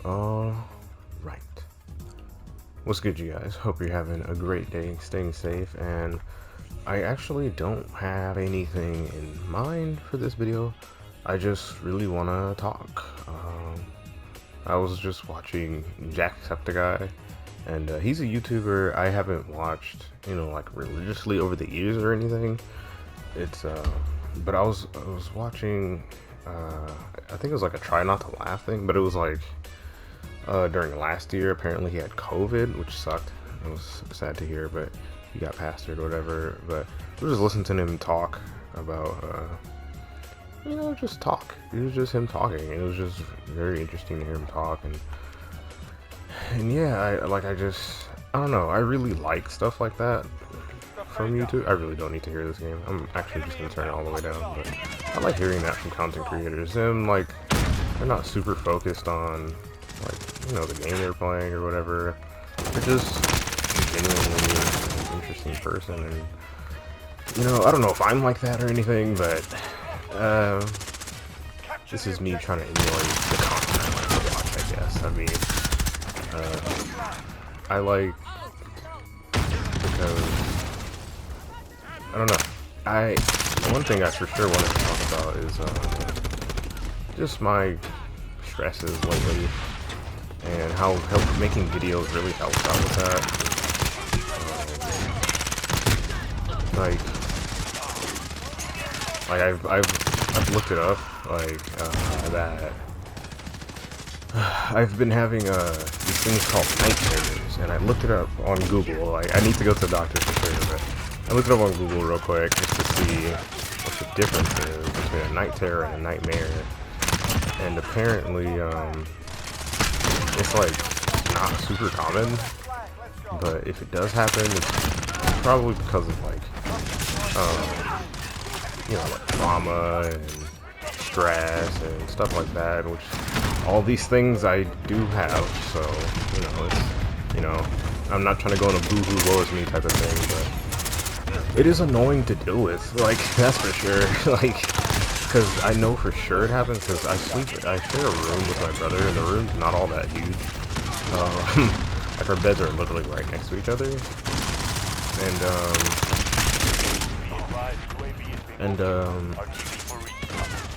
All right. What's good, you guys? Hope you're having a great day, staying safe, and I actually don't have anything in mind for this video. I just really want to talk. I was just watching Jacksepticeye, and he's a YouTuber I haven't watched, like religiously over the years or anything. It's but I was watching. I think it was like a try not to laugh thing, but it was like during last year. Apparently he had COVID, which sucked. It was sad to hear, but he got past it or whatever. But I was just listening to him talk about just talk. It was just him talking. It was just very interesting to hear him talk, and yeah, I don't know. I really like stuff like that from YouTube. I really don't need to hear this game. I'm actually just gonna turn it all the way down, but I like hearing that from content creators. And like, they're not super focused on the game they're playing or whatever. They're just genuinely an interesting person, and I don't know if I'm like that or anything, but this is me trying to emulate the content I like to watch, I guess. I mean, I like, because I don't know. One thing I for sure wanted to talk about is just my stresses lately, and how making videos really helps out with that. I've looked it up, that I've been having these things called night terrors, and I looked it up on Google. Like, I need to go to the doctor for sure, but I looked it up on Google real quick just to see what the difference is between a night terror and a nightmare. And apparently, it's like not super common, but if it does happen, it's probably because of like trauma and stress and stuff like that, which all these things I do have. So I'm not trying to go in a boo-hoo woe is me type of thing, but it is annoying to deal with, like, that's for sure. Like, because I know for sure it happens, because I share a room with my brother, and the room's not all that huge. Like, our beds are literally right next to each other,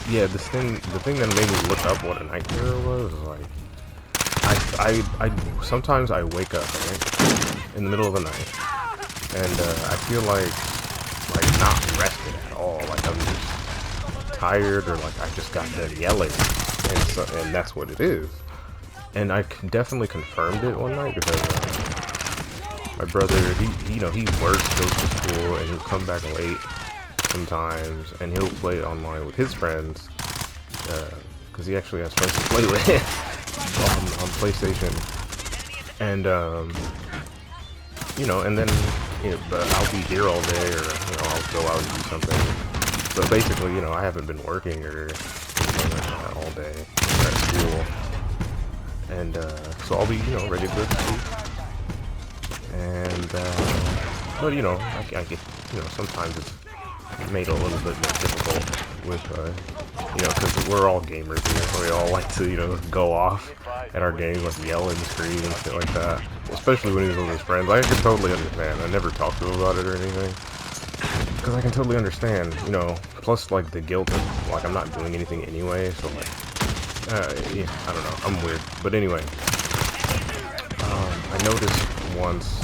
yeah, the thing that made me look up what a night terror was like, I sometimes I wake up, right, in the middle of the night, and I feel like not rested at all. Like, I'm just tired, or like I just got done yelling, and that's what it is. And I definitely confirmed it one night, because my brother, he works, goes to school, and he'll come back late sometimes, and he'll play online with his friends, because he actually has friends to play with on PlayStation, and and then but I'll be here all day, or I'll go out and do something. But basically, I haven't been working or anything like that all day, or at school, and so I'll be ready to go to sleep. And but I get sometimes it's made a little bit more difficult with because we're all gamers here. We all like to go off at our games, like yell and scream and shit like that, especially when he's with his friends. I can totally understand. I never talk to him about it or anything, because I can totally understand, plus like the guilt of like I'm not doing anything anyway, so like yeah, I don't know, I'm weird. But anyway, I noticed once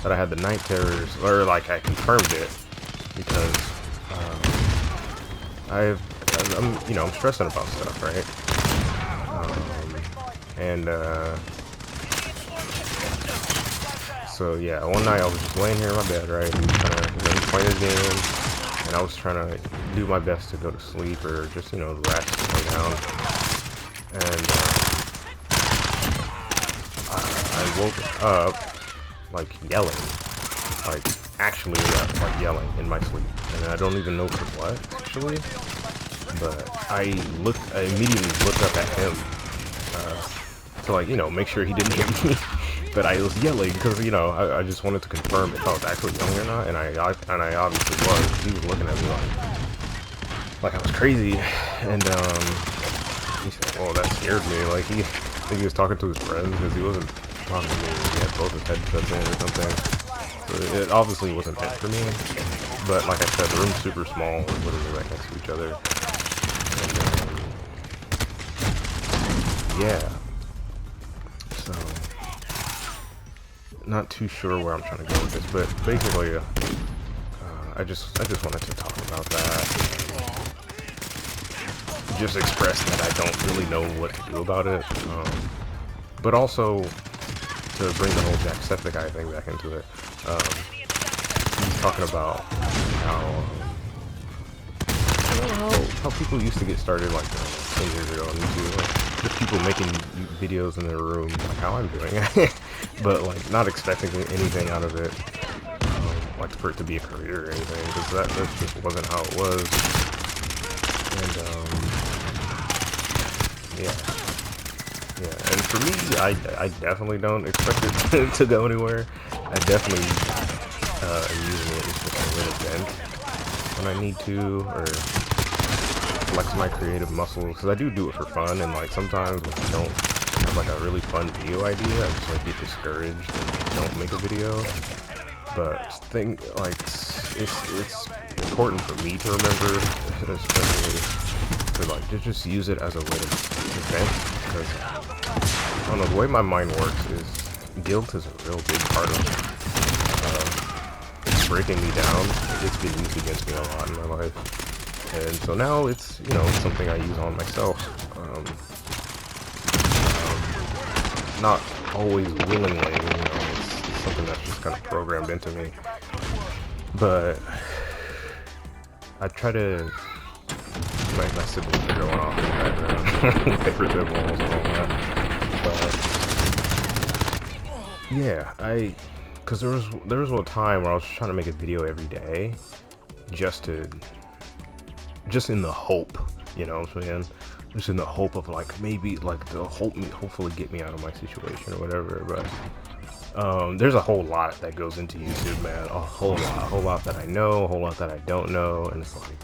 that I had the night terrors, or like I confirmed it, because I'm stressing about stuff, right? So yeah, one night I was just laying here in my bed, right, and he's playing his game, and I was trying to do my best to go to sleep, or just rest, lay down, and I woke up like yelling, like actually like yelling in my sleep, and I don't even know for what actually, but I immediately looked up at him to make sure he didn't hear me. But I was yelling because I just wanted to confirm if I was actually yelling or not, and I obviously was. He was looking at me like I was crazy, and he said, "Oh, that scared me." Like think he was talking to his friends because he wasn't talking to me. He had both his headsets in or something. So it obviously wasn't meant for me. But like I said, the room's super small. We're literally right next to each other. And yeah. So not too sure where I'm trying to go with this, but basically, I just wanted to talk about that. Just express that I don't really know what to do about it, but also to bring the whole Jacksepticeye thing back into it. He's talking about how people used to get started like 10 years ago on YouTube, like just people making videos in their room, like how I'm doing, but like not expecting anything out of it, like for it to be a career or anything, because that just wasn't how it was. And yeah, and for me, I definitely don't expect it to go anywhere. I definitely am using it just to kind of let it vent when I need to, or flex my creative muscles, because I do it for fun, and like sometimes when I don't have like a really fun video idea, I just like get discouraged and don't make a video. But it's important for me to remember, especially to like just use it as a way to vent, because I don't know, the way my mind works is guilt is a real big part of it's breaking me down. It's been used against me a lot in my life, and so now it's, you know, it's something I use on myself. Not always willingly, you know, it's something that's just kind of programmed into me. But I try to. My siblings are going off in the background, favorite walls and all that. But yeah, because there was a time where I was trying to make a video every day, just in the hope, you know what I'm saying? Just in the hope of like maybe like to hopefully get me out of my situation or whatever. But there's a whole lot that goes into YouTube, man. A whole lot that I know, a whole lot that I don't know, and it's like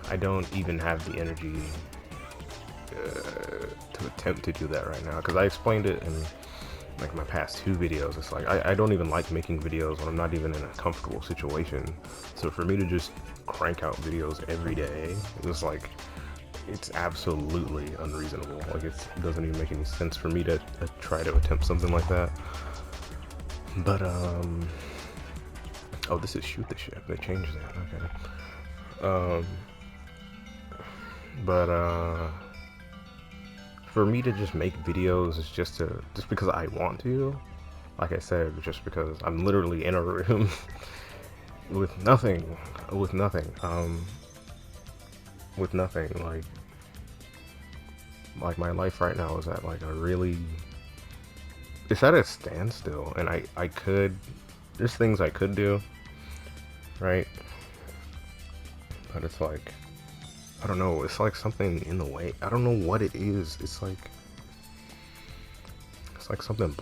I don't even have the energy to attempt to do that right now, because I explained it in like my past 2 videos. It's like I don't even like making videos when I'm not even in a comfortable situation. So for me to just crank out videos every day, it's like it's absolutely unreasonable. Like it doesn't even make any sense for me to try to attempt something like that. But oh, this is shoot the ship. They changed that. Okay. But for me to just make videos is just because I want to. Like I said, just because I'm literally in a room with nothing. Like my life right now is at like it's at a standstill, and there's things I could do, right? But it's like, I don't know, it's like something in the way. I don't know what it is. It's like something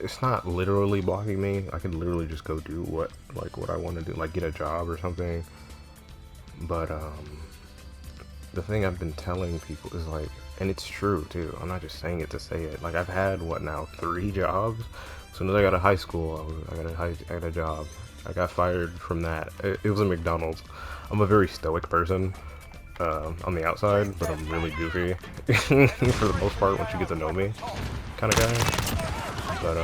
it's not literally blocking me. I could literally just go do what I want to do, like get a job or something. But the thing I've been telling people is like, and it's true too, I'm not just saying it to say it, like I've had 3 jobs. As soon as I got out of high school, I got a job. I got fired from that. It was a McDonald's. I'm a very stoic person on the outside, but I'm really goofy for the most part once you get to know me, kind of guy. But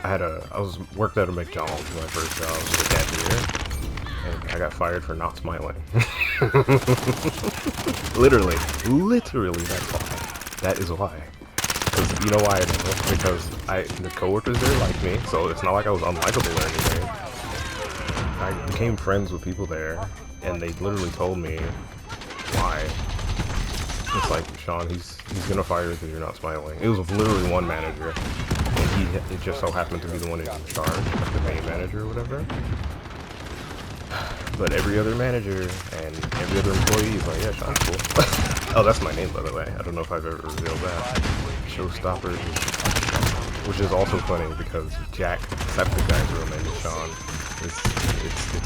I worked at a McDonald's, my first job was a cashier, and I got fired for not smiling. literally, that's why. That is why. Because you know why I know? Because the coworkers there liked me, so it's not like I was unlikable or anything. I became friends with people there, and they literally told me why. It's like, Sean, he's gonna fire you because you're not smiling. It was literally one manager, and it just so happened to be the one who's in charge, like the main manager or whatever. But every other manager and every other employee is like, yeah, Sean's cool. Oh, that's my name, by the way. I don't know if I've ever revealed that. Showstopper, which is also funny because Jacksepticeye's real name is Sean. It's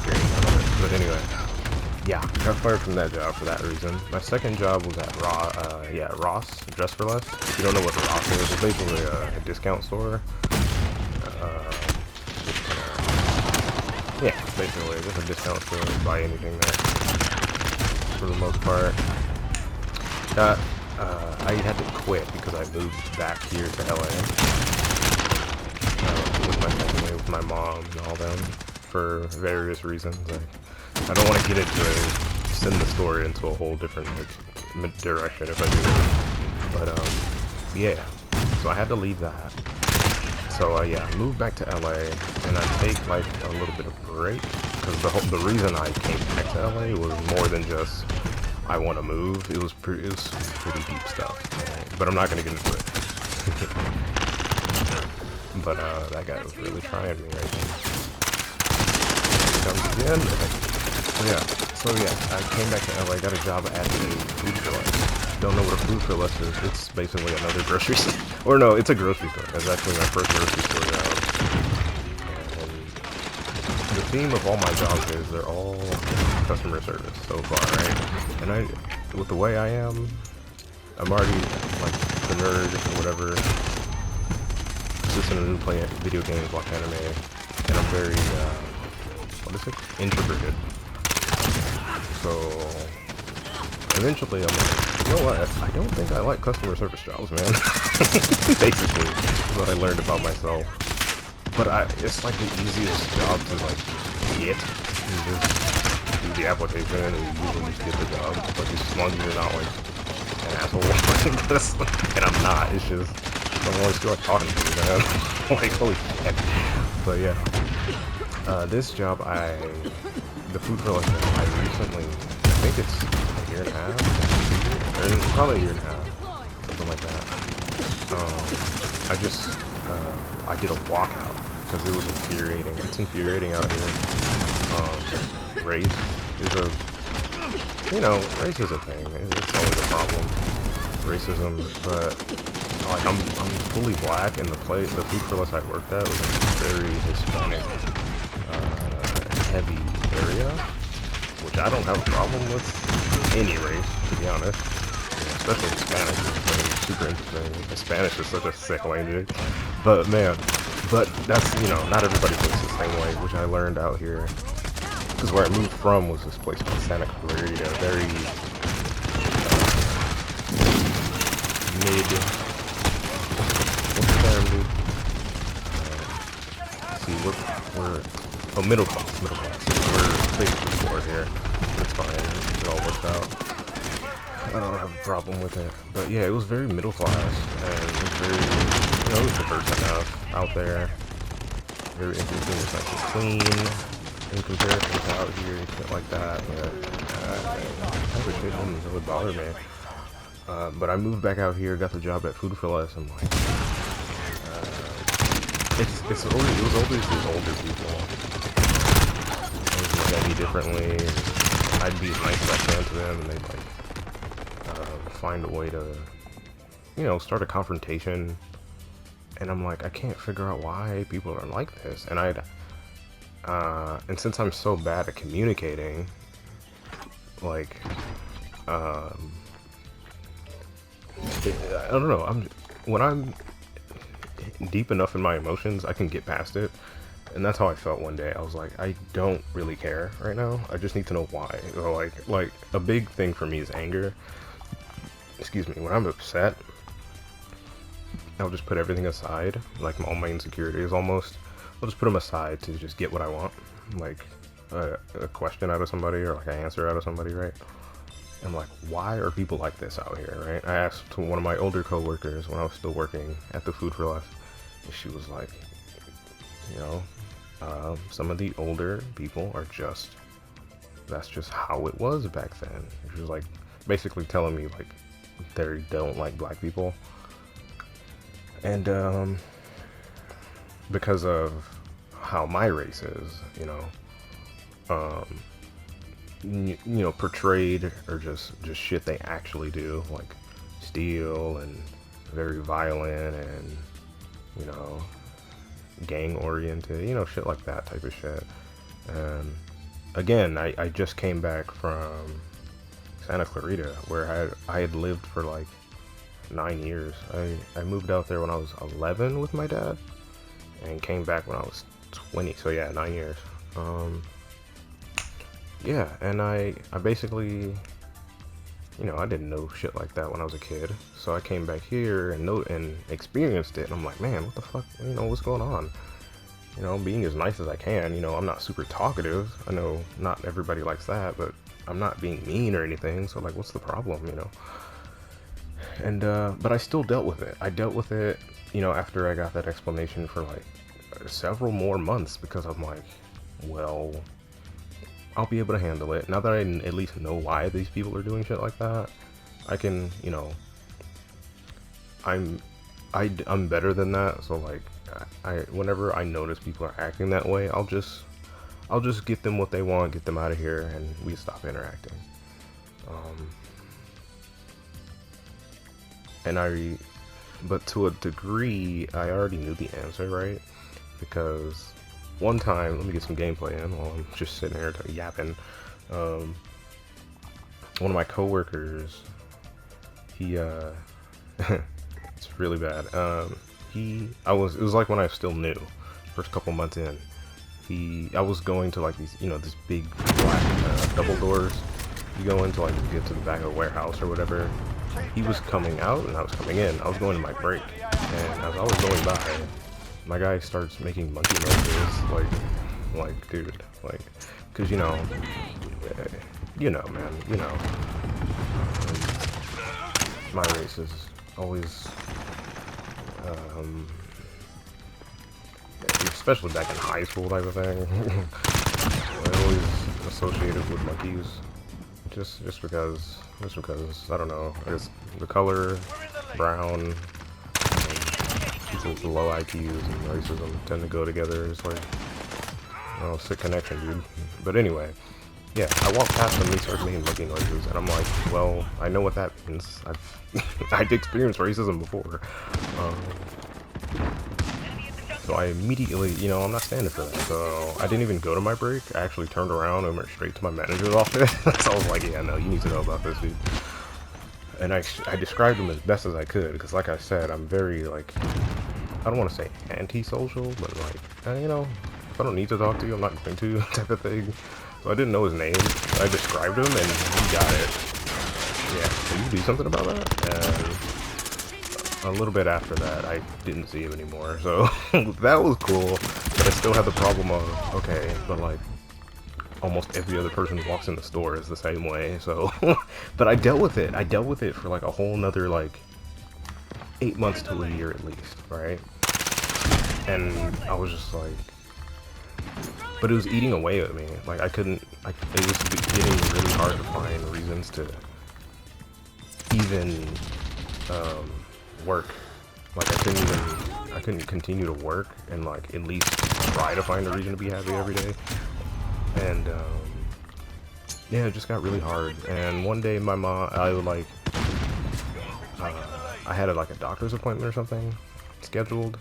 great. I love it. But anyway, yeah, got fired from that job for that reason. My second job was at Ross, Dress for Less. If you don't know what Ross is, it's basically a discount store. Yeah, basically just a discount store. Buy anything there for the most part. I had to quit because I moved back here to LA with my family, with my mom and all them for various reasons. I don't want to get into it, send the story into a whole different direction if I do. But yeah, so I had to leave that. So yeah, I moved back to LA, and I take like a little bit of break because the reason I came back to LA was more than just I want to move. It was pretty deep stuff, but I'm not gonna get into it. But that guy was really trying me right now. Comes again. So yeah, I came back to LA, got a job at a food for less. Don't know what a food for less is. It's basically another grocery store. Or no, it's a grocery store. That's actually my first grocery store job. And the theme of all my jobs is they're all customer service so far, right? And with the way I am, I'm already like the nerd or whatever. Just in a new play video games, watch anime, and I'm very introverted. So eventually I'm like, you know what? I don't think I like customer service jobs, man. Basically, is what I learned about myself. But it's like the easiest job to like get. You just do the application and you usually just get the job. Like as long as you're not like an asshole. And I'm not. It's just I'm always feel like talking to you, man. Like holy shit. But yeah, this job the food for less, I recently, I think it's a year and a half, or probably a year and a half, something like that. I did a walkout because it was infuriating. It's infuriating out here. Race is race is a thing. It's always a problem. Racism, but like I'm fully black, and the food for less I worked at was a very Hispanic, heavy area, which I don't have a problem with any race, to be honest. Yeah, especially Hispanic. It's super interesting. Spanish is such a sick language, but man, that's not everybody thinks the same way, which I learned out here. Because where I moved from was this place called Santa Clarita, very what's the term, dude? Middle class. We're basically poor here. It's fine. It all works out. I don't have a problem with it. But yeah, it was very middle class, and it was very, it was diverse enough out there. Very interesting. It's nice and clean in comparison to out here and shit like that. Type of shit doesn't really bother me. But I moved back out here, got the job at Food for Less. I'm like, it was always these older people. They would look at me differently. I'd be as nice as I can to them, and they'd like find a way to, start a confrontation. And I'm like, I can't figure out why people are like this. And and since I'm so bad at communicating, like, I don't know. When I'm deep enough in my emotions, I can get past it, and that's how I felt one day. I was like, I don't really care right now. I just need to know why. Or like a big thing for me is anger. Excuse me. When I'm upset, I'll just put everything aside, like all my insecurities almost. I'll just put them aside to just get what I want, like a question out of somebody or like an answer out of somebody, right? I'm like, why are people like this out here, right? I asked one of my older coworkers when I was still working at the Food for Less, and she was like, some of the older people are that's just how it was back then. She was like, basically telling me like they don't like black people, and because of how my race is, portrayed, or just shit they actually do, like steal and very violent and gang oriented, shit like that type of shit. And again, I just came back from Santa Clarita, where I had lived for like 9 years. I moved out there when I was 11 with my dad, and came back when I was 20. So yeah, 9 years. Yeah, and I basically, you know, I didn't know shit like that when I was a kid. So I came back here and experienced it, and I'm like, man, what the fuck, you know, what's going on? You know, being as nice as I can. You know, I'm not super talkative. I know not everybody likes that, but I'm not being mean or anything. So like, what's the problem, you know? And but I still dealt with it. I dealt with it, you know, after I got that explanation for like several more months, because I'm like, well, I'll be able to handle it now that I at least know why these people are doing shit like that. I can, you know, I'm better than that. So like, whenever I notice people are acting that way, I'll just get them what they want, get them out of here, and we stop interacting. And but to a degree, I already knew the answer, right? Because one time, let me get some gameplay in while I'm just sitting here yapping. One of my coworkers, he, it's really bad. It was like when I was still new, first couple months in. I was going to like these, you know, this big black double doors. You go into like to get to the back of the warehouse or whatever. He was coming out and I was coming in. I was going to my break, and as I was going by, my guy starts making monkey noises, like dude, like, cause you know, man, you know, my race is always, especially back in high school type of thing, I always associated with monkeys. Just because I don't know. I guess the color, brown, people with low IQs and racism tend to go together. It's like, oh, sick connection, dude. But anyway, yeah, I walked past them and he started making monkey noises, and I'm like, well, I know what that means. I'd experienced racism before. So I immediately, you know, I'm not standing for that. So I didn't even go to my break. I actually turned around and went straight to my manager's office. So I was like, yeah, no, you need to know about this, dude. And I described him as best as I could, because like I said, I'm very, like, I don't want to say anti-social, but like, you know, if I don't need to talk to you, I'm not going to, type of thing. So I didn't know his name. I described him and he got it. Yeah, can you do something about that? And a little bit after that, I didn't see him anymore, so that was cool, but I still had the problem of, okay, but like, almost every other person who walks in the store is the same way, so, but I dealt with it for like a whole nother, like, 8 months to a year at least, right? And I was just like, but it was eating away at me, like, it was getting really hard to find reasons to even, work. Like, I couldn't continue to work and like at least try to find a reason to be happy every day. And yeah, it just got really hard. And one day my mom, I had like a doctor's appointment or something scheduled,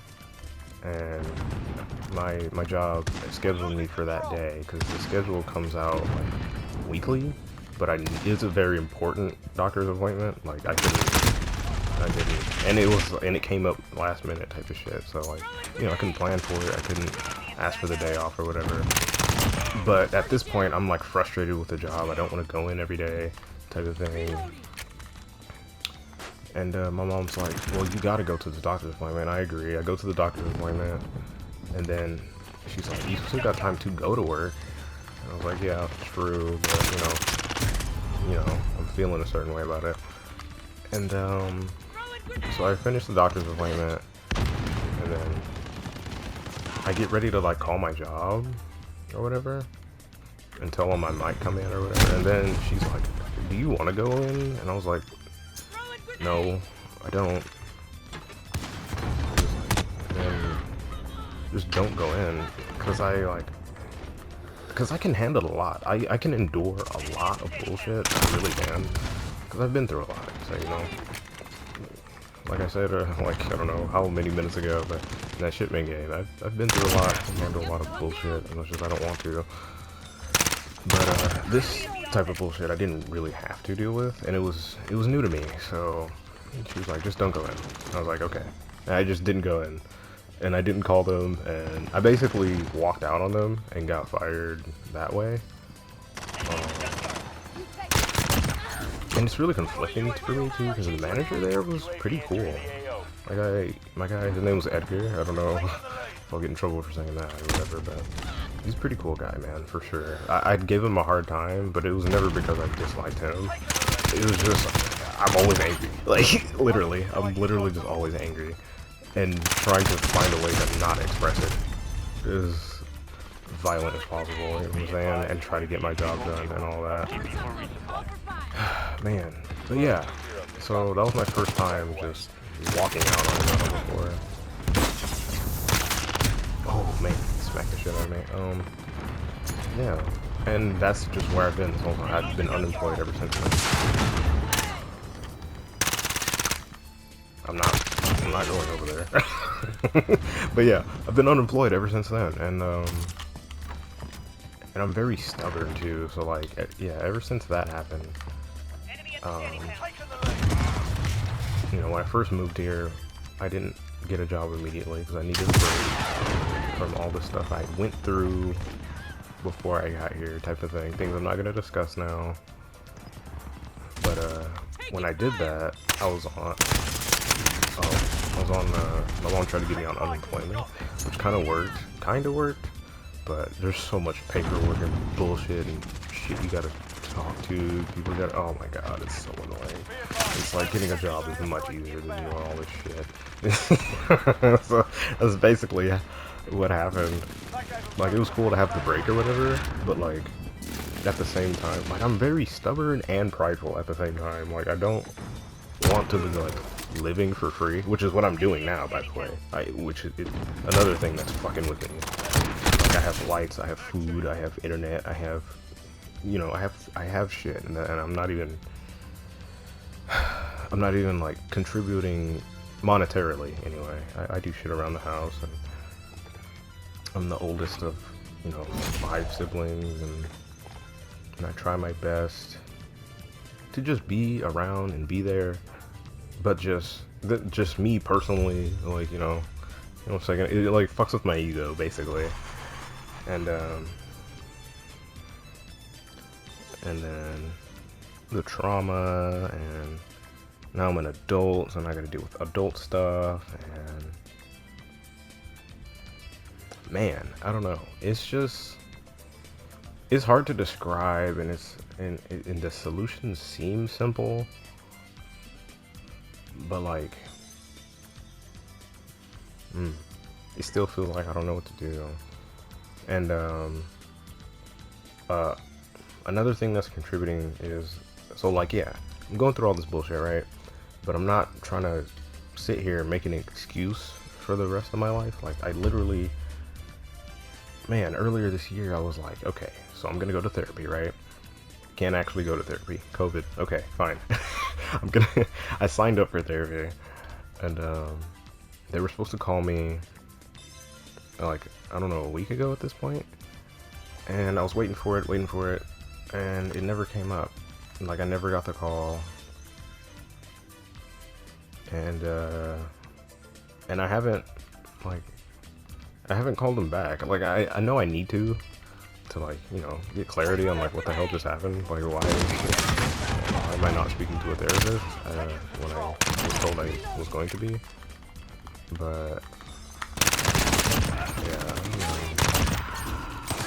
and my job scheduled me for that day because the schedule comes out like weekly, but it's a very important doctor's appointment. Like I didn't, and it came up last minute type of shit. So like, you know, I couldn't plan for it. I couldn't ask for the day off or whatever. But at this point, I'm like frustrated with the job. I don't want to go in every day, type of thing. And my mom's like, "Well, you gotta go to the doctor's appointment." I agree. I go to the doctor's appointment, and then she's like, "You still got time to go to work." And I was like, "Yeah, true, but you know, I'm feeling a certain way about it." And so I finished the doctor's appointment, and then I get ready to like call my job or whatever, and tell them I might come in or whatever. And then she's like, "Do you want to go in?" And I was like, "No, I don't." And just don't go in, because I can handle a lot. I can endure a lot of bullshit. I really can, because I've been through a lot. So, you know, like I said, like, I don't know how many minutes ago, but in that shipment game, I've been through a lot. I can handle a lot of bullshit, and it's just I don't want to. But this type of bullshit I didn't really have to deal with, and it was new to me. So she was like, just don't go in. I was like, okay. And I just didn't go in, and I didn't call them, and I basically walked out on them and got fired that way. And it's really conflicting for me too, because the manager there was pretty cool. My guy, his name was Edgar. I don't know if I'll get in trouble for saying that or whatever, but he's a pretty cool guy, man, for sure. I gave him a hard time, but it was never because I disliked him. It was just, I'm always angry. Like, literally, I'm literally just always angry. And trying to find a way to not express it as violent as possible, you know what I'm saying? And try to get my job done and all that. Man, but yeah, so that was my first time just walking out on another before. Oh man, smack the shit out of me. Yeah, and that's just where I've been this whole time. I've been unemployed ever since then. I'm not going over there. But yeah, I've been unemployed ever since then, and I'm very stubborn too. So like, yeah, ever since that happened. You know, when I first moved here, I didn't get a job immediately because I needed a break from all the stuff I went through before I got here, type of thing. Things I'm not going to discuss now. But when I did that, I was on my mom tried to get me on unemployment, which kind of worked, but there's so much paperwork and bullshit and shit you gotta talk to, people got, oh my god, it's so annoying. It's like getting a job is much easier than doing all this shit. So that's basically what happened. Like, it was cool to have the break or whatever, but like, at the same time, like, I'm very stubborn and prideful at the same time. Like, I don't want to be like living for free, which is what I'm doing now, by the way. Which is another thing that's fucking with me. Like, I have lights, I have food, I have internet, I have, you know, I have shit, and I'm not even like contributing monetarily anyway. I do shit around the house, and I'm the oldest of, you know, 5 siblings, and I try my best to just be around and be there, but just me personally, like, you know what I'm saying, it like fucks with my ego basically, and then the trauma, and now I'm an adult, so I gotta deal with adult stuff, and man, I don't know. It's just, it's hard to describe, and and the solutions seem simple, but like, it still feels like I don't know what to do. And another thing that's contributing is, so like, yeah, I'm going through all this bullshit, right? But I'm not trying to sit here and make an excuse for the rest of my life. Like, I literally, man, earlier this year I was like, okay, so I'm gonna go to therapy, right? Can't actually go to therapy. COVID. Okay, fine. I signed up for therapy, and they were supposed to call me like, I don't know, a week ago at this point, and I was waiting for it, and it never came up. Like, I never got the call, and I haven't called them back. Like, I know I need to like, you know, get clarity on like what the hell just happened. Like, why am I not speaking to a therapist when I was told I was going to be? But yeah,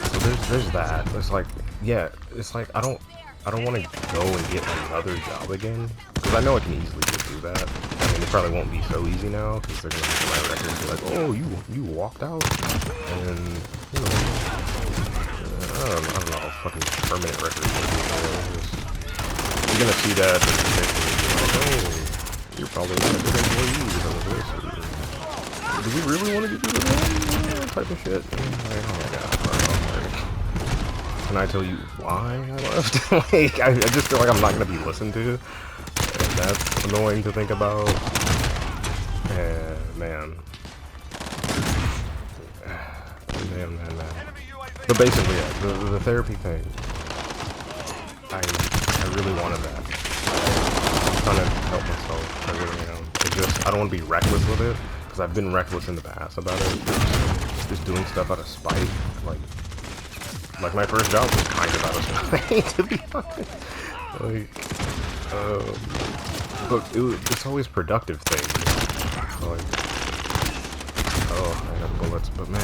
so there's that. It's like, yeah, it's like I don't want to go and get another job again, because I know I can easily just do that. I mean, it probably won't be so easy now, because they're gonna look at my record and be like, oh, you walked out, and you know, I don't know how fucking permanent records work. You're gonna see that, and like, oh, you're probably not a good employee because of this. Do we really want to get you to that type of shit? Like, oh my god, bro. Like, can I tell you why I left? Like, I just feel like I'm not gonna be listened to, and that's annoying to think about. And man. Man. But basically, yeah, the therapy thing, I really wanted that. I'm trying to help myself. I really am. It's just I don't want to be reckless with it because I've been reckless in the past about it. Just doing stuff out of spite, like my first job was kind of out of spite, to be honest. Like, but it's always productive things. Like, oh, I got bullets, but man,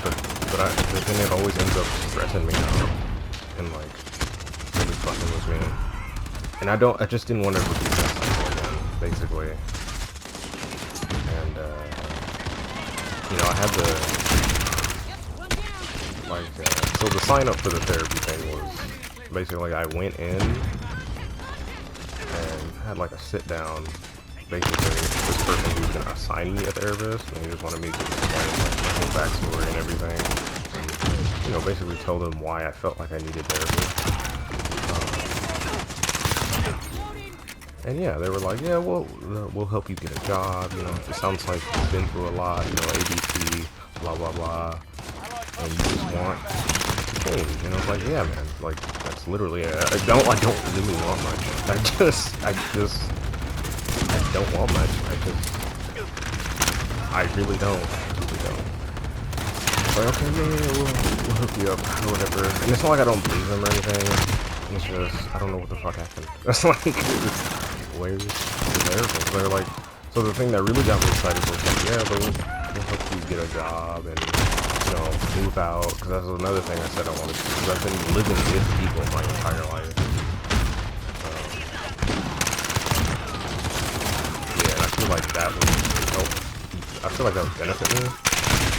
but then it always ends up stressing me out and like really fucking with me. And I just didn't want to repeat that cycle again, basically. And you know, I had so the sign up for the therapy thing was basically I went in and had like a sit down. Basically, this person who's gonna assign me a therapist, and he just wanted me to explain like my whole backstory and everything. And, you know, basically tell them why I felt like I needed therapy. And yeah, they were like, yeah, we'll help you get a job. You know, it sounds like you've been through a lot. You know, ABC, blah blah blah, and you just want to change. And I was like, yeah, man, like that's literally it. I don't really want much. I don't want much. I really don't. It's like, okay, yeah, we'll hook you up or whatever. And it's not like I don't believe them or anything. It's just, I don't know what the fuck happened. It's like, where's the therapist? They're like, so the thing that really got me excited was like, yeah, we'll help you get a job and, you know, move out. Because that's another thing I said I wanted to do. Because I've been living with people my entire life. Like that would help. I feel like that would benefit me.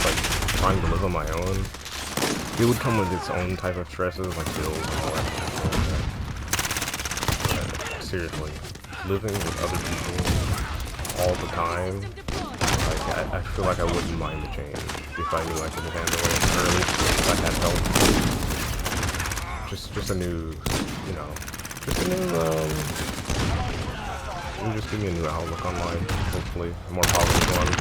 Like trying to live on my own. It would come with its own type of stresses, like bills and all that stuff. But seriously, living with other people all the time, like I feel like I wouldn't mind the change if I knew I could handle it, or at least if I had help. Just a new, you know, just a new it'll just give me a new outlook on life, hopefully. A more positive one.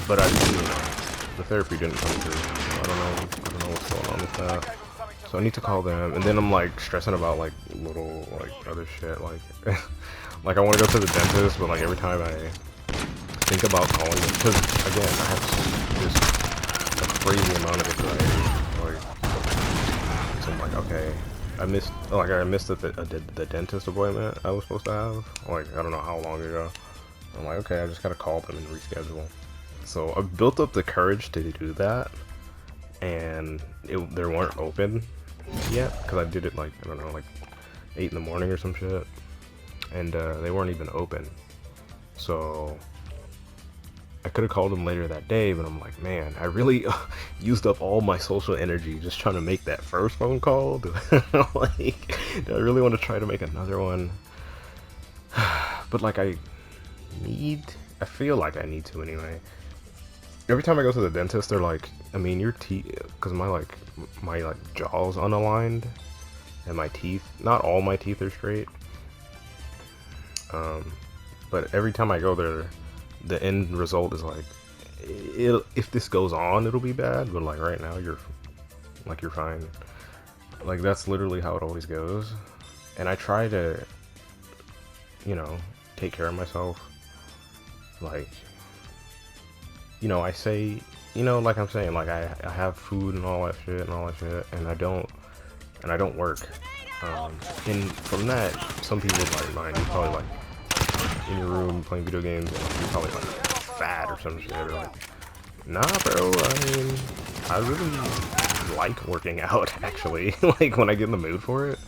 But you know, the therapy didn't come through. I don't know what's going on with that. So I need to call them, and then I'm like stressing about like little like other shit, like like I want to go to the dentist, but like every time I think about calling them, because again I have just a crazy amount of anxiety. Like, so I'm like, okay. I missed the dentist appointment I was supposed to have, like, I don't know how long ago. I'm like, okay, I just gotta call them and reschedule. So I built up the courage to do that, and they weren't open yet, because I did it like, I don't know, like 8 in the morning or some shit, and they weren't even open. So I could have called them later that day, but I'm like, man, I really used up all my social energy just trying to make that first phone call. Like, do I really want to try to make another one? But like, I feel like I need to anyway. Every time I go to the dentist, they're like, I mean, your teeth, because my jaw's unaligned, and my teeth, not all my teeth are straight. But every time I go there, the end result is like, if this goes on, it'll be bad, but like right now, you're fine. Like that's literally how it always goes. And I try to, you know, take care of myself. Like, you know, I say, you know, like I'm saying, like I have food and all that shit, and I don't work. And from that, some people like mine, you probably like in your room playing video games, and you're probably like fat or some shit. Or like, nah, bro. I mean, I really like working out. Actually, like when I get in the mood for it,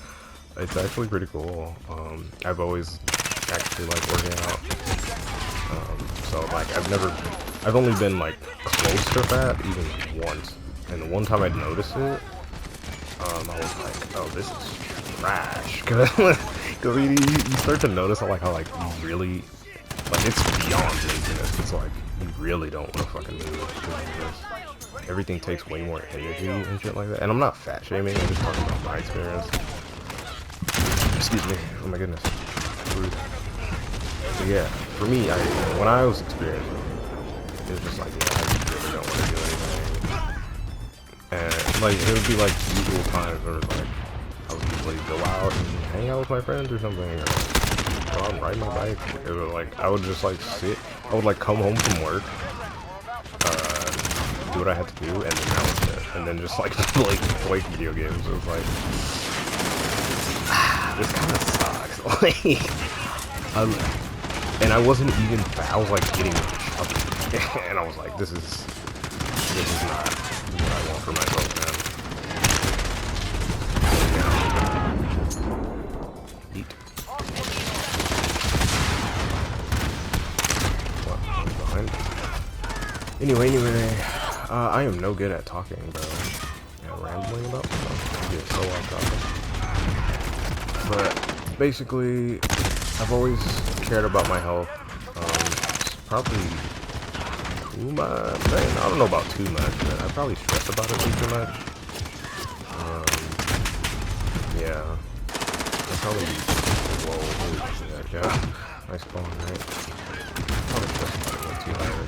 it's actually pretty cool. I've always actually liked working out. So like I've only been like close to fat even once, and the one time I'd noticed it, I was like, oh, this is trash, because you start to notice how like you really, like, it's beyond laziness. It's like you really don't want to fucking move. Everything takes way more energy and shit like that. And I'm not fat shaming, I'm just talking about my experience. Excuse me. Oh my goodness. Rude. But yeah, for me, when I was experiencing it, was just like, yeah, I really don't want to do anything. And like it would be like usual times where like I would usually go out and hang out with my friends or something, or go out and ride my bike. It was like I would just like sit. I would like come home from work, do what I had to do, and then that was it. And then just like play video games. It was like this kind of sucks. Like, and I wasn't even. I was like getting chubby, and I was like, this is not what I want for myself, man. Eat. What? Behind? Anyway, I am no good at talking, bro. Yeah, rambling about stuff. I get so off topic. But basically, I've always cared about my health. Probably too much. I don't know about too much, but I probably stress about it way too much. Yeah. I probably. Whoa, holy shit, yeah. Nice spawn, right? Probably stress about it way too hard.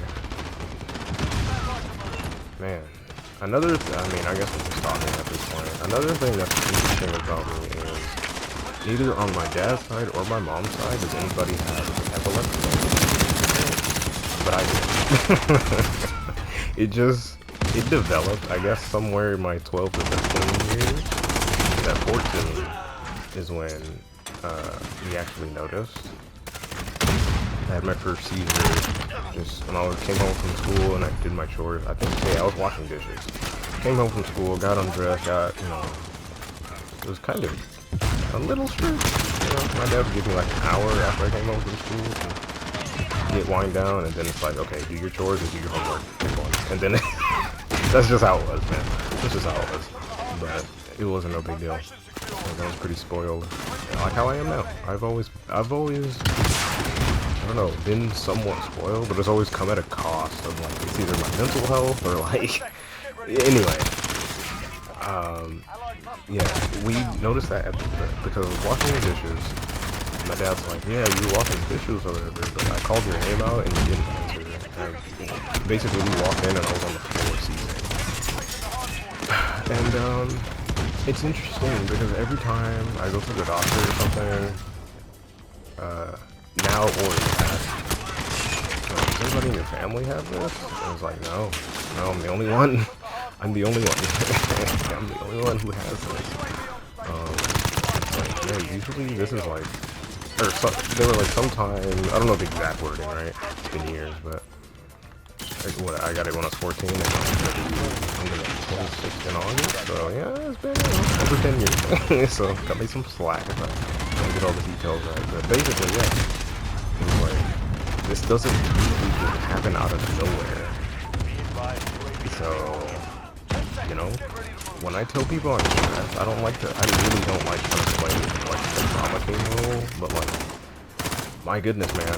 Man. Another. I mean, I guess I'm just talking at this point. Another thing that's interesting about me is either on my dad's side or my mom's side, does anybody have epilepsy? But I did. It developed, I guess, somewhere in my 12 to 13 years. At 14 is when we actually noticed. I had my first seizure just when I came home from school and I did my chores. I think, yeah, I was washing dishes. Came home from school, got undressed, it was kind of a little strict. My dad would give me like an hour after I came home from school to get wind down, and then it's like, okay, do your chores and do your homework. And then that's just how it was, man. That's just how it was. But it wasn't no big deal. I was pretty spoiled, like how I am now. I've always, I don't know, been somewhat spoiled, but it's always come at a cost of like it's either my mental health or like anyway. Yeah, we noticed that because I was washing the dishes. My dad's like, yeah, you were washing dishes or whatever, but I called your name out and you didn't answer. And basically, we walked in and I was on the floor seizing. And it's interesting because every time I go to the doctor or something, now or in the past, does anybody in your family have this? And I was like, no, I'm the only one. I'm the only one. I'm the only one who has this. Like, yeah, usually this is like, or so, they were like sometime, I don't know the exact wording, right? It's been years, but like, what, I got it when I was 14, and I'm gonna be 26 in August, so yeah, it's been over 10 years. So got me some slack if I don't get all the details right, but basically, yeah, it was like, this doesn't usually just happen out of nowhere. So, you know, when I tell people I'm stressed, I really don't like trying to play like the drama king role, but like, my goodness, man,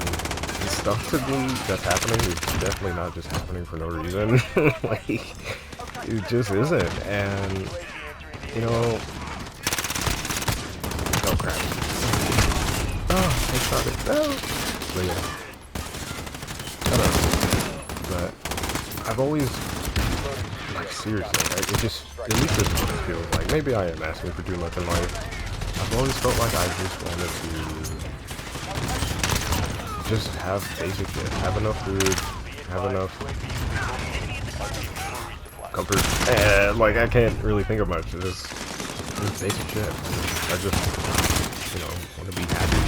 the stuff to me that's happening is definitely not just happening for no reason. Like, it just isn't, and, you know, oh crap. Oh, I shot it. No. But yeah. I don't know. But I've always, like, seriously, like, it just, at least this is what it feels like. Maybe I am asking for too much in life. I've always felt like I just wanted to just have basic shit. Have enough food, have enough comfort. And, like, I can't really think of much. Just basic shit. I just, you know, want to be happy,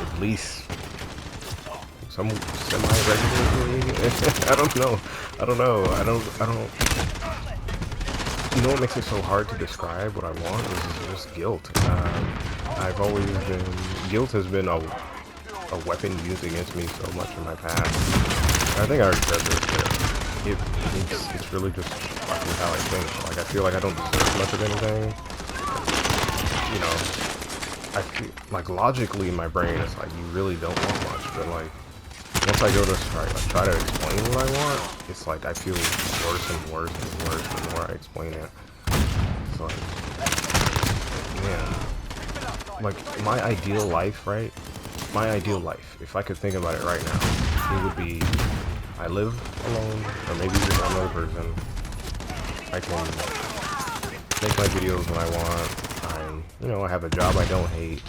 at least some semi-regularly. I don't know. You know what makes it so hard to describe what I want is just guilt. I've always been, guilt has been a weapon used against me so much in my past. I think I already said this, but it's really just fucking how I think. Like, I feel like I don't deserve much of anything. You know, I feel like logically in my brain it's like you really don't want much, but like once I go to try to explain what I want, it's like I feel worse and worse and worse the more I explain it. It's like, man, like my ideal life, right? My ideal life, if I could think about it right now, it would be I live alone, or maybe with another person. I can make my videos when I want. I have a job I don't hate,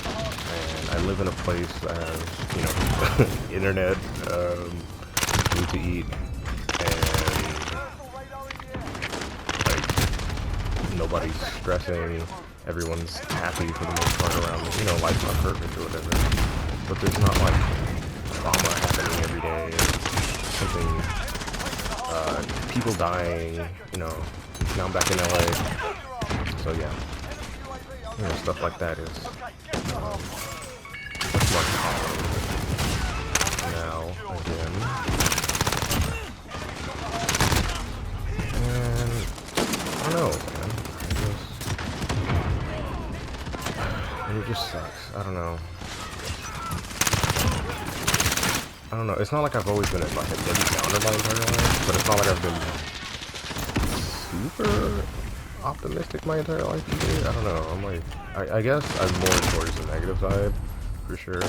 and I live in a place that has, internet, food to eat, and like nobody's stressing. Everyone's happy for the most part around me. Life's not perfect or whatever, but there's not like trauma happening every day. Something, people dying. Now I'm back in LA, so yeah. Stuff like that is much more common now again. And I don't know, man. It just sucks. I don't know. It's not like I've always been like a Debbie Downer my entire life, but it's not like I've been super optimistic my entire life either. I don't know. I'm like, I guess I'm more towards the negative side, for sure,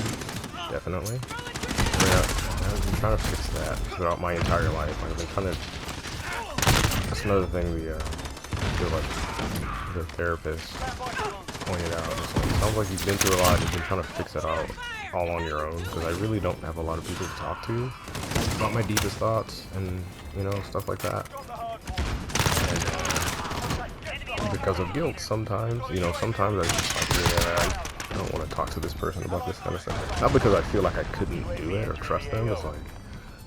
definitely. Yeah, I've been trying to fix that throughout my entire life. I've been trying to. That's another thing I feel like the therapist pointed out. It's like, it sounds like you've been through a lot. You've been trying to fix it out all on your own, because I really don't have a lot of people to talk to about my deepest thoughts and stuff like that. Because of guilt sometimes, sometimes I just like, yeah, I don't want to talk to this person about this kind of stuff. Not because I feel like I couldn't do it or trust them, it's like,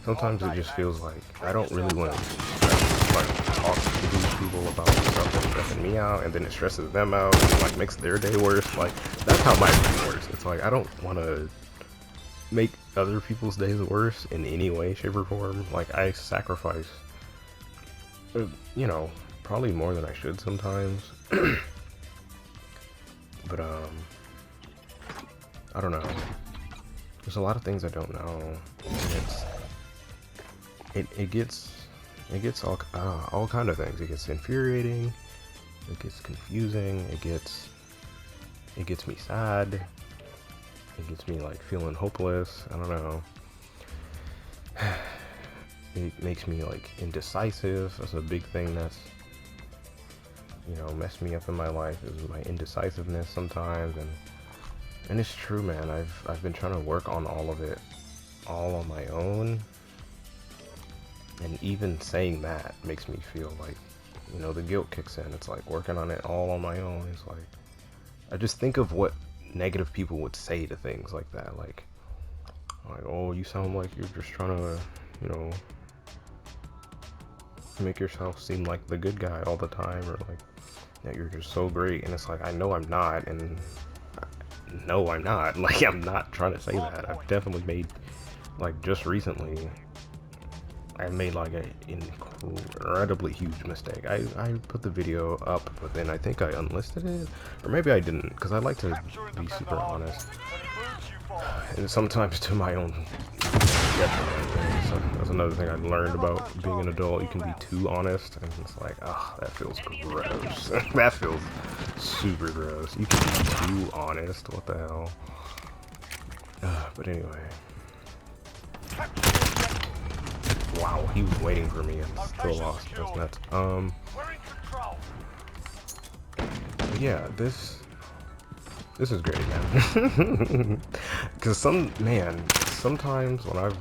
sometimes it just feels like I don't really want to talk to these people about stuff that's stressing me out, and then it stresses them out, and like makes their day worse. Like, that's how my brain works. It's like, I don't want to make other people's days worse in any way, shape, or form. Like, I sacrifice, probably more than I should sometimes. But I don't know. There's a lot of things I don't know. And it gets all kind of things. It gets infuriating. It gets confusing. It gets me sad. It gets me like feeling hopeless. I don't know. It makes me like indecisive. That's a big thing that's messed me up in my life, is my indecisiveness sometimes, and it's true, man. I've been trying to work on all of it all on my own, and even saying that makes me feel like the guilt kicks in. It's like working on it all on my own. It's like I just think of what negative people would say to things like that, like oh, you sound like you're just trying to make yourself seem like the good guy all the time, or like that you're just so great. And it's like, I know I'm not, and no, I'm not. Like, I'm not trying to say that. I've definitely made, like, just recently, I made like an incredibly huge mistake. I put the video up, but then I think I unlisted it, or maybe I didn't, because I like to be super honest, and sometimes to my own detriment. So that's another thing I learned about being an adult. You can be too honest, and it's like, oh, that feels gross. That feels super gross. You can be too honest. What the hell? But anyway. Wow, he was waiting for me and still lost. That's nuts. But yeah, this is great, man. Because sometimes when I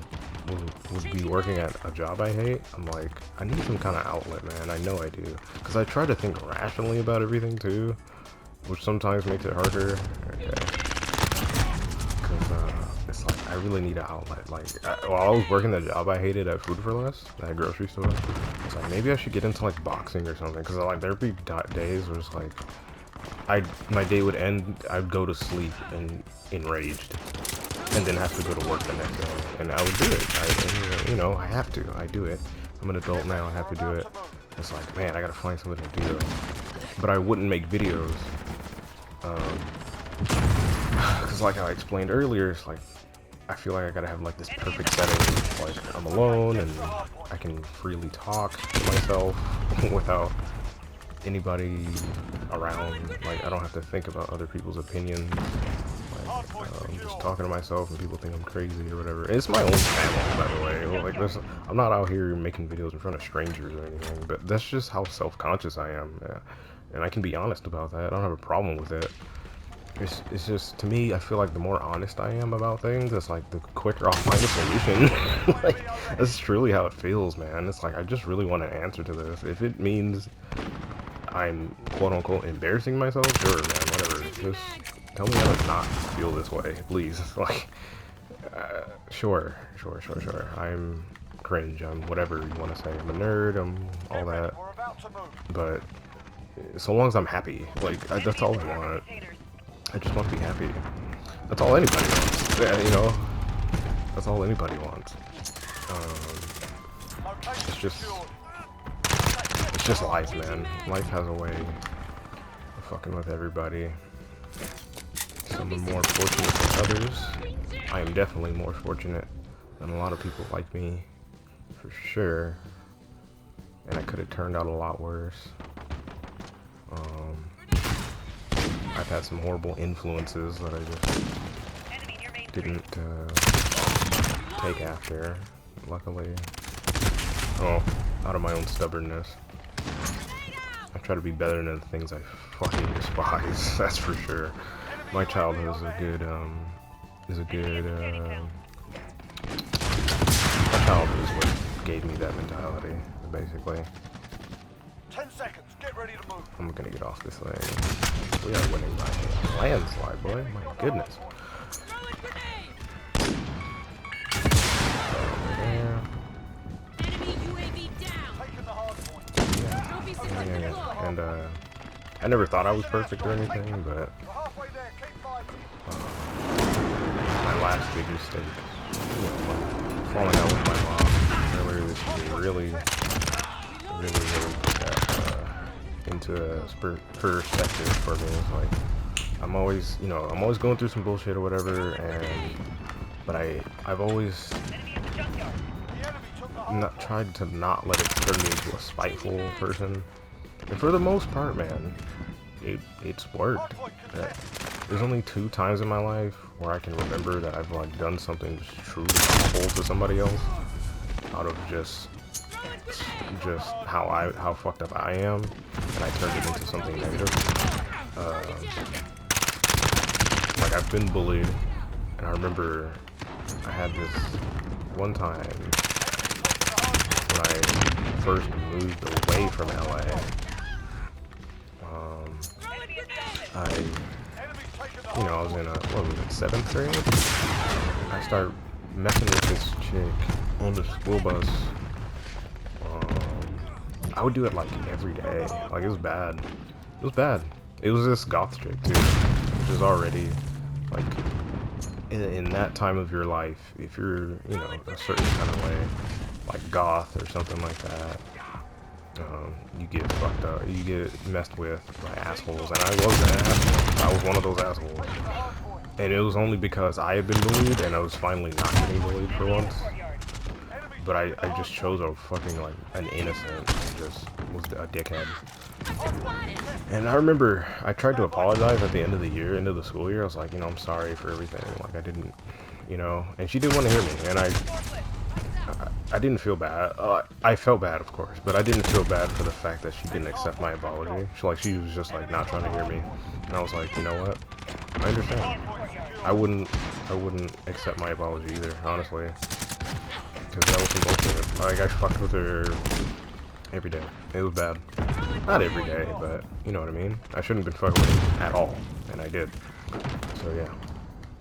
would be working at a job I hate, I'm like, I need some kind of outlet, man. I know I do. Because I try to think rationally about everything too, which sometimes makes it harder. Okay. Because it's like, I really need an outlet. Like, while I was working the job I hated at Food for Less, that grocery store, it's like, maybe I should get into like boxing or something. Because like, there'd be days where it's like, my day would end, I'd go to sleep and enraged, and then have to go to work the next day, and I would do it. I have to. I do it. I'm an adult now. I have to do it. It's like, man, I gotta find something to do. But I wouldn't make videos, because like I explained earlier, it's like I feel like I gotta have like this perfect setting. Like I'm alone and I can freely talk to myself without anybody around. Like I don't have to think about other people's opinions. just talking to myself and people think I'm crazy or whatever. It's my own channel, by the way. Like, I'm not out here making videos in front of strangers or anything, but that's just how self-conscious I am. Yeah. And I can be honest about that. I don't have a problem with it. It's just, to me, I feel like the more honest I am about things, it's like the quicker I'll find a solution. Like, that's truly how it feels, man. It's like, I just really want an answer to this. If it means I'm quote-unquote embarrassing myself, sure, man, whatever. Just tell me how to not feel this way, please. Like, sure. I'm cringe, I'm whatever you want to say. I'm a nerd, I'm all that. But so long as I'm happy, like, that's all I want. I just want to be happy. That's all anybody wants. Yeah, you know, that's all anybody wants. It's just life, man. Life has a way of fucking with everybody. Some are more fortunate than others. I am definitely more fortunate than a lot of people like me, for sure. And I could have turned out a lot worse. I've had some horrible influences that I just didn't take after, luckily. Oh, out of my own stubbornness. I try to be better than the things I fucking despise, that's for sure. My childhood my childhood is what gave me that mentality, basically. 10 seconds, get ready to move. I'm gonna get off this thing. We are winning by landslide, boy. My goodness. Yeah. And I never thought I was perfect or anything, but my last big mistake, falling out with my mom earlier this year, really put that into a perspective for me. It's like, I'm always going through some bullshit or whatever, but I've always tried to not let it turn me into a spiteful person. And for the most part, man, it's worked. There's only 2 times in my life where I can remember that I've like done something just truly awful to somebody else out of just how fucked up I am, and I turned it into something negative. Like, I've been bullied, and I remember I had this one time when I first moved away from LA. I was in what was it, 7th grade? I started messing with this chick on the school bus. I would do it like every day. Like, it was bad. It was bad. It was this goth chick too, which is already like in that time of your life, if you're, a certain kind of way, like goth or something like that, you get fucked up, you get messed with by assholes, and I was an asshole. I was one of those assholes. And it was only because I had been bullied, and I was finally not getting bullied for once. But I just chose a fucking, like, an innocent, and just was a dickhead. And I remember I tried to apologize at the end of the year, end of the school year. I was like, I'm sorry for everything. Like, I didn't, and she didn't want to hear me. And I didn't feel bad. I felt bad, of course, but I didn't feel bad for the fact that she didn't accept my apology. She was just, like, not trying to hear me. And I was like, you know what? I understand. I wouldn't accept my apology either, honestly. Because that was some bullshit. Like, I fucked with her every day. It was bad. Not every day, but you know what I mean. I shouldn't have been fucking with her at all, and I did. So yeah.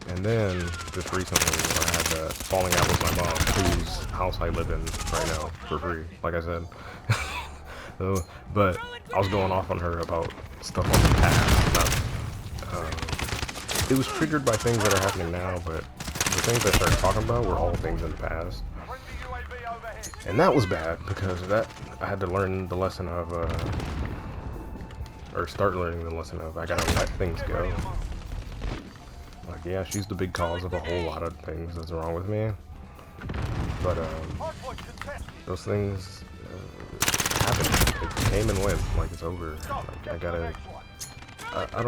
And then, just recently, I had the falling out with my mom, whose house I live in right now, for free, like I said. But I was going off on her about stuff on the past. It was triggered by things that are happening now, but the things I started talking about were all things in the past. And that was bad, because I had to learn the lesson of, or start learning the lesson of, I gotta let things go. Like, yeah, she's the big cause of a whole lot of things that's wrong with me. But, those things, happened. It came and went, like, it's over. Like, I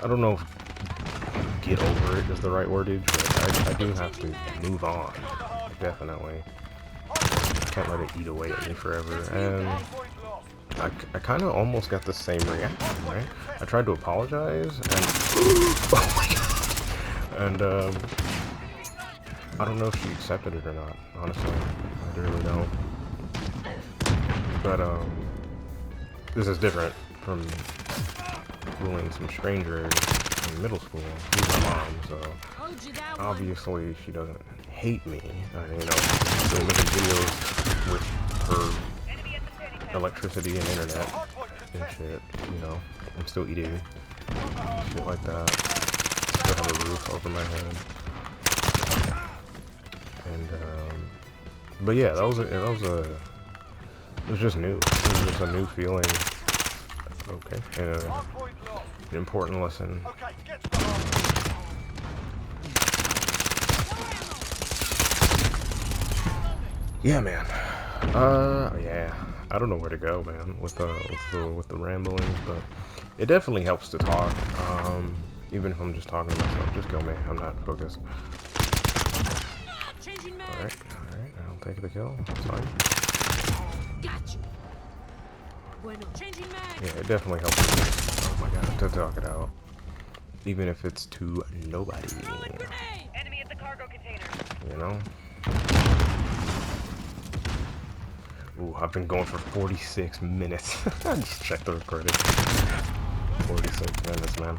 don't know if get over it is the right wordage, but I do have to move on, definitely. I can't let it eat away at me forever, and I kind of almost got the same reaction, right? I tried to apologize, and oh my god, and I don't know if she accepted it or not, honestly. I really don't. But this is different from fooling some stranger in middle school. She's my mom, so obviously she doesn't hate me. You know, still making videos with her electricity and internet and shit. You know, I'm still eating shit like that. Still have a roof over my head. And but yeah, it was just new. It was just a new feeling. Okay, and an important lesson. Yeah, man. Yeah. I don't know where to go, man, with the rambling, but it definitely helps to talk. Even if I'm just talking to myself, just go, man. I'm not focused. Alright, I'll take the kill. That's fine. Yeah, it definitely helps. Oh my god, to talk it out. Even if it's to nobody. Enemy at the cargo container. You know? Ooh, I've been going for 46 minutes. I just checked the recording. 46 minutes, man.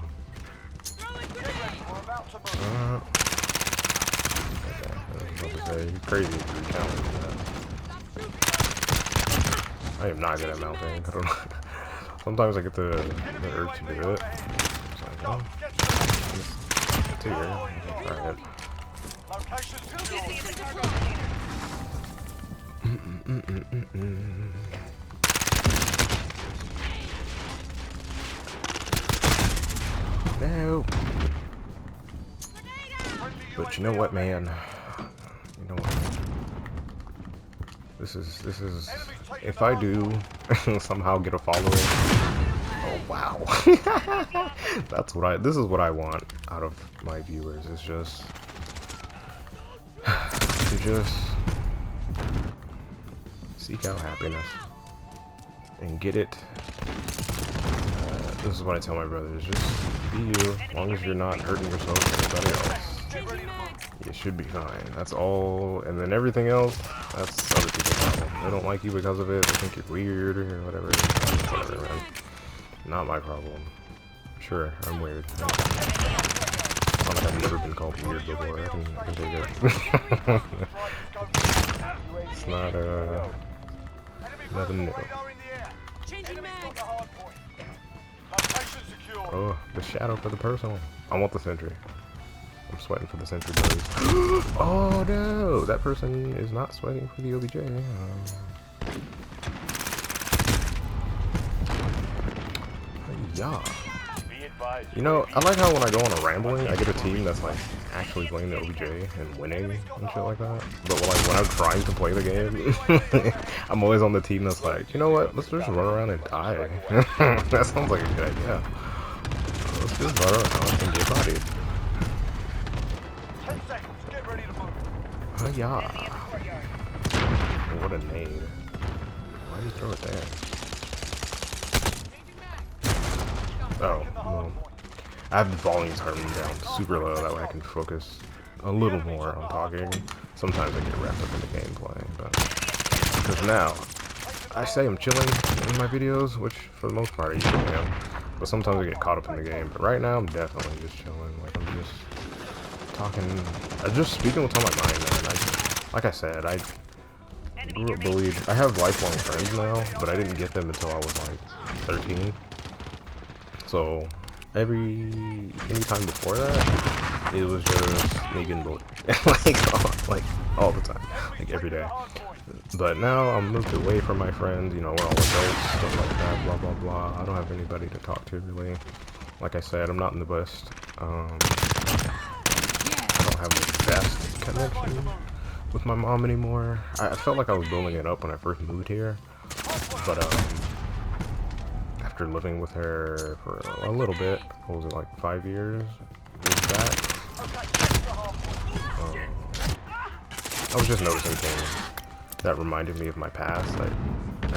Okay, I was about to say, crazy if you challenge that. I am not good at mounting. I don't know. Sometimes I get the urge to do it. It's like, oh, it's here. Alright. No. But you know what, man? You know what? This is if I do somehow get a following. Oh wow. This is what I want out of my viewers. It's just to just seek out happiness and get it. This is what I tell my brothers: just be you, as long as you're not hurting yourself or anybody else. You should be fine. That's all, and then everything else, that's other people's problem. They don't like you because of it. They think you're weird or whatever. Whatever, man. Not my problem. Sure, I'm weird. It's not like I've never been called weird before. I can take it. It's not nothing new. Oh, the shadow for the personal. I want the sentry. I'm sweating for the sentry boys. Oh no! That person is not sweating for the OBJ. Yeah. You know, I like how when I go on a rambling, I get a team that's like actually playing the OBJ and winning and shit like that. But like when I'm trying to play the game, I'm always on the team that's like, you know what? Let's just run around and die. That sounds like a good idea. Let's just run around and get bodied. 10 seconds. Get ready to move. Oh yeah. What a nade. Why did you throw it there? Oh, well, I have the volume turned down super low, that way I can focus a little more on talking. Sometimes I get wrapped up in the gameplay, but because now, I say I'm chilling in my videos, which for the most part I usually am, but sometimes I get caught up in the game, but right now I'm definitely just chilling, like I'm just talking, I'm just speaking what's on my mind, man. Like I said, I grew up bullied. I have lifelong friends now, but I didn't get them until I was like 13. So anytime before that, it was just me getting bullied, like all the time, like every day. But now I'm moved away from my friends. You know, we're all adults, stuff like that. Blah blah blah. I don't have anybody to talk to really. Like I said, I'm not in the best. I don't have the best connection with my mom anymore. I felt like I was building it up when I first moved here, but after living with her for a little bit, what was it, like 5 years back, I was just noticing things that reminded me of my past, like, and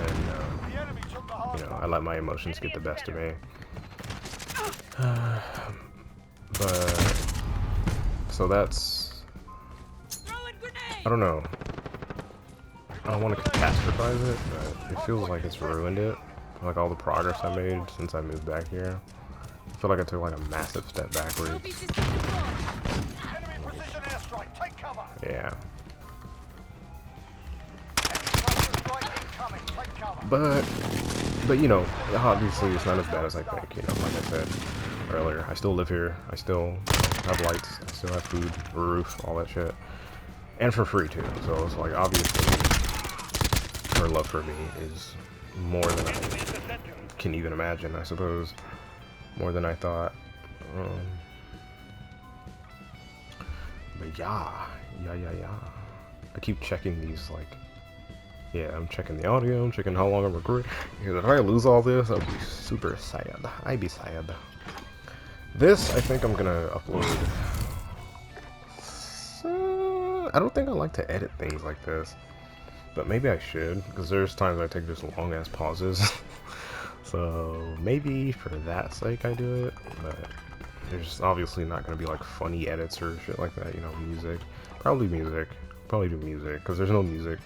The enemy took the hard you know, point. I let my emotions get the best of me. But so that's, I don't know. I don't want to catastrophize it, but it feels like it's ruined it. Like all the progress I made since I moved back here. I feel like I took like a massive step backwards. Enemy precision airstrike. Take cover. Yeah. Enemy cluster strike incoming. Take cover. But you know, obviously it's not as bad as I think. You know, like I said earlier, I still live here. I still have lights. I still have food, a roof, all that shit, and for free too. So it's like obviously her love for me is more than I can even imagine. I suppose more than I thought. But yeah. I keep checking these like. Yeah, I'm checking the audio, I'm checking how long I'm recording. Because if I lose all this, I'll be super sad. I'd be sad. This, I think I'm gonna upload. I don't think I like to edit things like this. But maybe I should, because there's times I take just long ass pauses. So maybe for that sake I do it. But there's obviously not gonna be like funny edits or shit like that, you know, music. Probably music. Probably do music, because there's no music.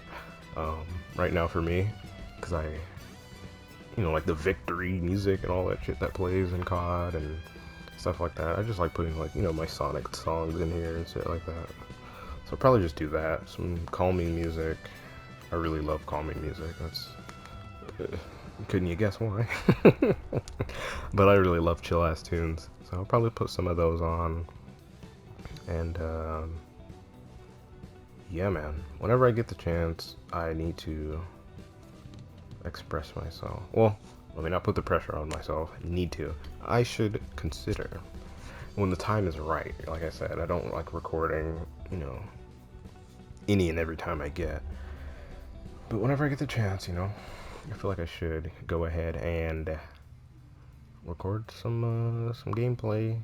Right now for me, because I, you know, like the victory music and all that shit that plays in COD and stuff like that. I just like putting like, you know, my Sonic songs in here and shit like that. So I'll probably just do that. Some calming music. I really love calming music. That's, couldn't you guess why? But I really love chill ass tunes. So I'll probably put some of those on. And, yeah, man. Whenever I get the chance, I need to express myself. Well, let me not put the pressure on myself. I need to. I should consider when the time is right. Like I said, I don't like recording, you know, any and every time I get. But whenever I get the chance, you know, I feel like I should go ahead and record some gameplay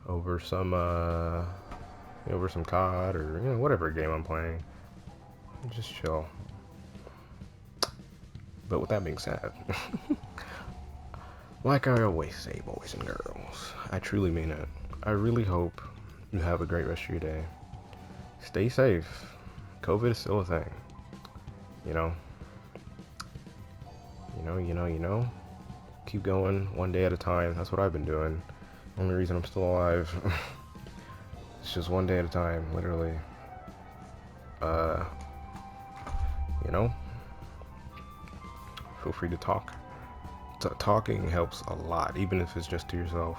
over some COD or, you know, whatever game I'm playing. Just chill. But with that being said, like I always say, boys and girls, I truly mean it. I really hope you have a great rest of your day. Stay safe. COVID is still a thing. You know. Keep going one day at a time. That's what I've been doing. Only reason I'm still alive. It's just one day at a time, literally. You know, feel free to talk. Talking helps a lot, even if it's just to yourself.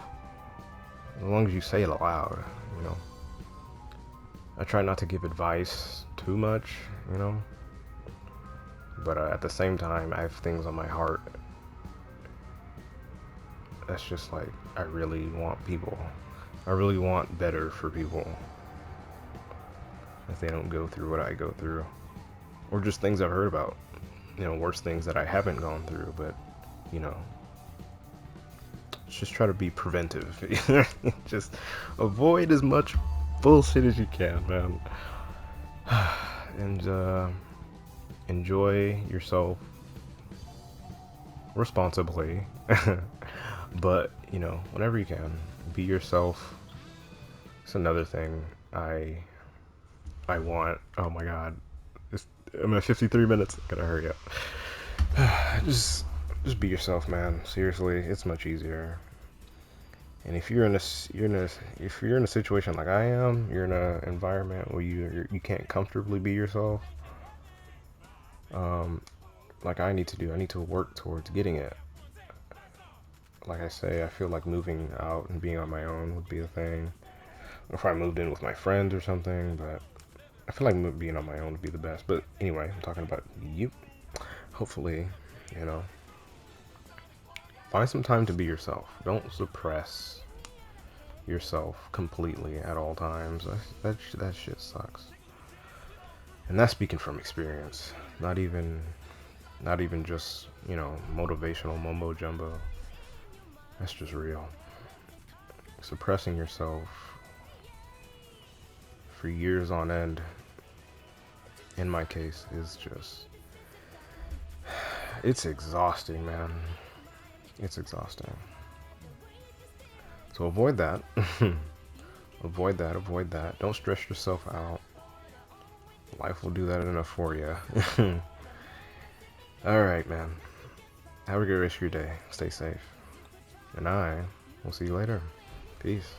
As long as you say it aloud, you know. I try not to give advice too much, you know. But at the same time, I have things on my heart. That's just like, I really want better for people. If they don't go through what I go through. Or just things I've heard about. You know, worse things that I haven't gone through, but, you know. Just try to be preventive. Just avoid as much bullshit as you can, man. And, enjoy yourself responsibly. But, you know, whenever you can, be yourself. It's another thing I want. Oh my god. I'm at 53 minutes. Gotta hurry up. Just be yourself, man. Seriously, it's much easier. And if you're in a situation like I am, you're in an environment where you can't comfortably be yourself. Like I need to work towards getting it. Like I say, I feel like moving out and being on my own would be a thing. Or if I moved in with my friends or something, but I feel like being on my own would be the best. But anyway, I'm talking about you. Hopefully, you know, find some time to be yourself. Don't suppress yourself completely at all times. That shit sucks. And that's speaking from experience. Not even just, you know, motivational mumbo jumbo. That's just real. Suppressing yourself for years on end in my case, is just... It's exhausting, man. It's exhausting. So avoid that. Avoid that, avoid that. Don't stress yourself out. Life will do that enough for you. Alright, man. Have a good rest of your day. Stay safe. And I will see you later. Peace.